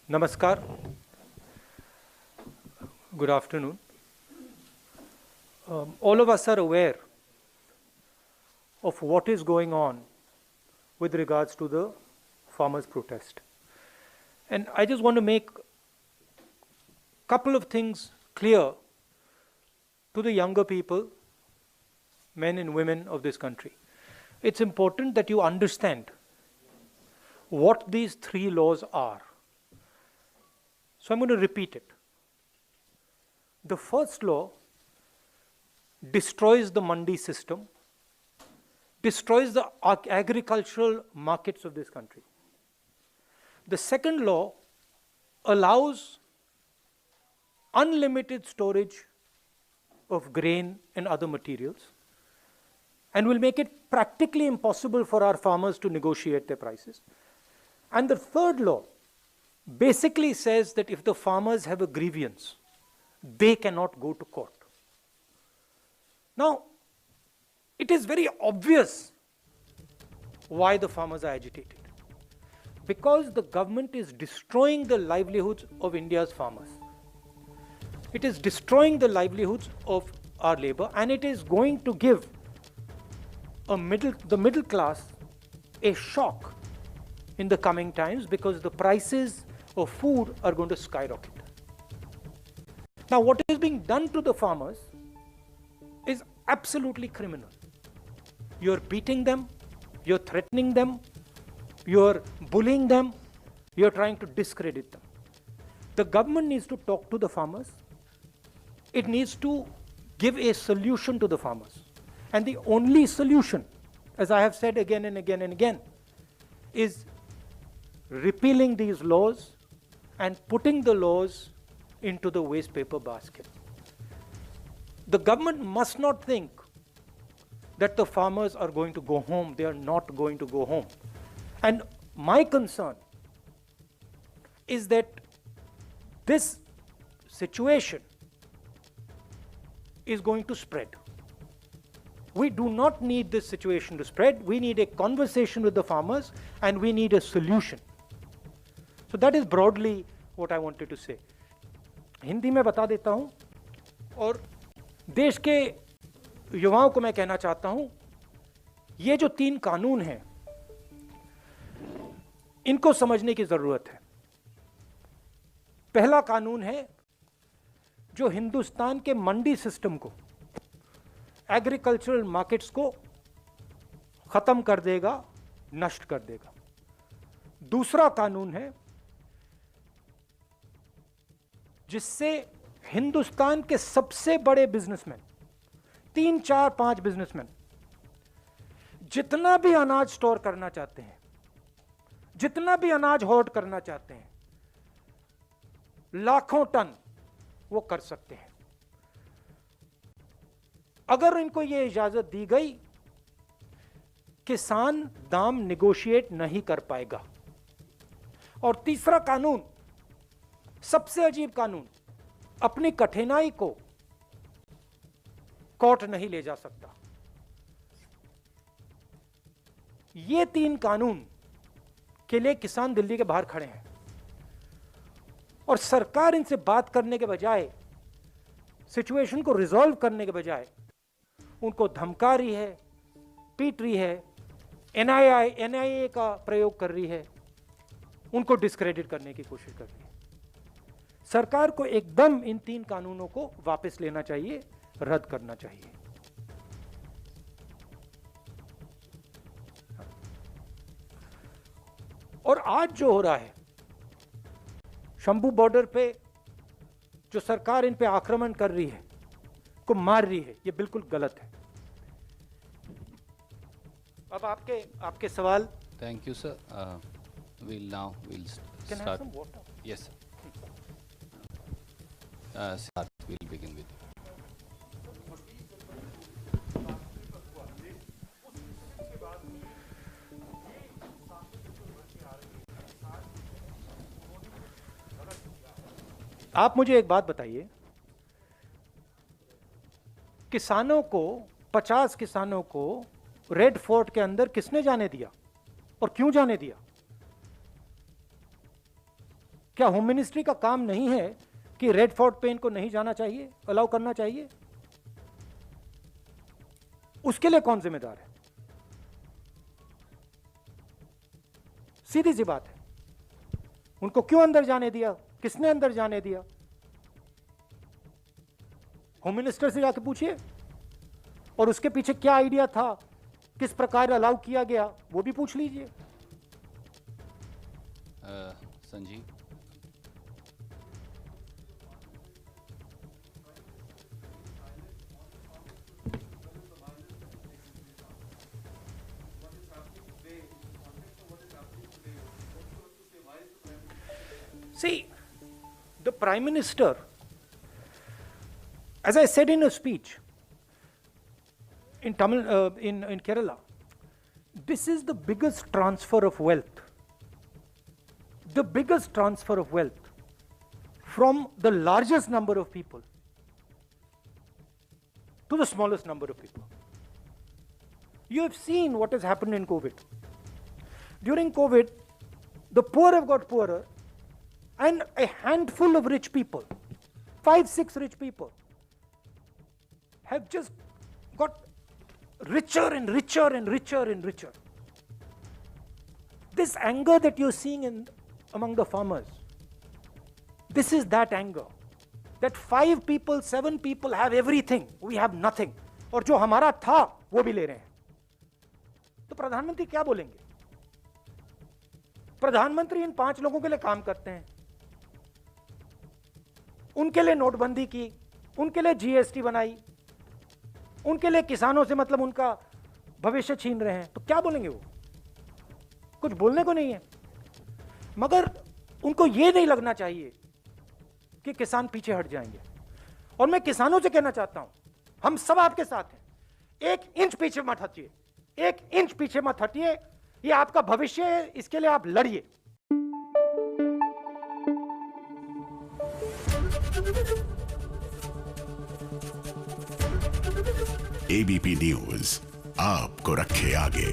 Namaskar. Good afternoon. All of us are aware of what is going on with regards to the farmers' protest. And I just want to make a couple of things clear to the younger people, men and women of this country. It's important that you understand what these three laws are. So I'm going to repeat it. The first law destroys the mandi system, destroys the agricultural markets of this country. The second law allows unlimited storage of grain and other materials and will make it practically impossible for our farmers to negotiate their prices. And the third law basically says that if the farmers have a grievance, they cannot go to court. Now, it is very obvious why the farmers are agitated. Because the government is destroying the livelihoods of India's farmers. It is destroying the livelihoods of our labor, and it is going to give the middle class a shock in the coming times because the prices of food are going to skyrocket. Now, what is being done to the farmers is absolutely criminal. You're beating them, you're threatening them, you're bullying them, you're trying to discredit them. The government needs to talk to the farmers. It needs to give a solution to the farmers. And the only solution, as I have said again and again and again, is repealing these laws and putting the laws into the waste paper basket. The government must not think that the farmers are going to go home. They are not going to go home. And my concern is that this situation is going to spread. We do not need this situation to spread. We need a conversation with the farmers and we need a solution. So that is broadly what I wanted to say. Hindi में बता देता हूं और देश के युवाओं को मैं कहना चाहता हूं, ये जो 3 कानून हैं, इनको समझने की जरूरत है। पहला कानून है जो हिंदुस्तान के मंडी सिस्टम को, एग्रीकल्चरल मार्केट्स को खत्म कर देगा, नष्ट कर देगा। दूसरा कानून है जिससे हिंदुस्तान के सबसे बड़े बिजनेसमैन, 3, 4, 5 बिजनेसमैन जितना भी अनाज स्टोर करना चाहते हैं, जितना भी अनाज होल्ड करना चाहते हैं, लाखों टन वो कर सकते हैं। अगर इनको ये इजाजत दी गई, किसान दाम निगोशिएट नहीं कर पाएगा। और तीसरा कानून, सबसे अजीब कानून, अपनी कठिनाई को कोर्ट नहीं ले जा सकता। ये 3 कानून के लिए किसान दिल्ली के बाहर खड़े हैं और सरकार इनसे बात करने के बजाय, सिचुएशन को रिजॉल्व करने के बजाय उनको धमका रही है, पीट रही है, एनआईए का प्रयोग कर रही है, उनको डिस्क्रेडिट करने की कोशिश कर रही है। सरकार को एकदम इन 3 कानूनों को वापस लेना चाहिए, रद्द करना चाहिए। और आज जो हो रहा है, शंभू बॉर्डर पे जो सरकार इन पे आक्रमण कर रही है, को मार रही है, ये बिल्कुल गलत है। अब आपके सवाल। Thank you sir. we'll Can I have start. some water? Yes sir. Start. We'll begin with you. आप मुझे एक बात बताइए, किसानों को, 50 किसानों को रेड फोर्ट के अंदर किसने जाने दिया और क्यों जाने दिया? क्या होम मिनिस्ट्री का काम नहीं है कि रेड फोर्ट पे इनको नहीं जाना चाहिए, अलाउ करना चाहिए? उसके लिए कौन जिम्मेदार है? सीधी सी बात है। उनको क्यों अंदर जाने दिया? किसने अंदर जाने दिया? होम मिनिस्टर से जाके पूछिए। और उसके पीछे क्या आइडिया था, किस प्रकार अलाउ किया गया, वो भी पूछ लीजिए। Sanjeev, See, the Prime Minister, as I said in a speech in Tamil, in Kerala, this is the biggest transfer of wealth. The biggest transfer of wealth from the largest number of people to the smallest number of people. You have seen what has happened in COVID. During COVID, the poor have got poorer, and a handful of rich people, 5-6 rich people, have just got richer and richer and richer and richer. This anger that you're seeing among the farmers, this is that anger. That 5 people, 7 people have everything, we have nothing. और जो हमारा था वो भी ले रहे हैं। तो प्रधानमंत्री क्या बोलेंगे? प्रधानमंत्री इन 5 लोगों के लिए काम करते हैं, उनके लिए नोटबंदी की, उनके लिए जीएसटी बनाई, उनके लिए किसानों से मतलब उनका भविष्य छीन रहे हैं, तो क्या बोलेंगे वो? कुछ बोलने को नहीं है। मगर उनको ये नहीं लगना चाहिए कि किसान पीछे हट जाएंगे। और मैं किसानों से कहना चाहता हूं, हम सब आपके साथ हैं। 1 इंच पीछे मत हटिए, 1 इंच पीछे मत हटिए। ये आपका भविष्य है, इसके लिए आप लड़िए। एबीपी न्यूज आपको रखे आगे।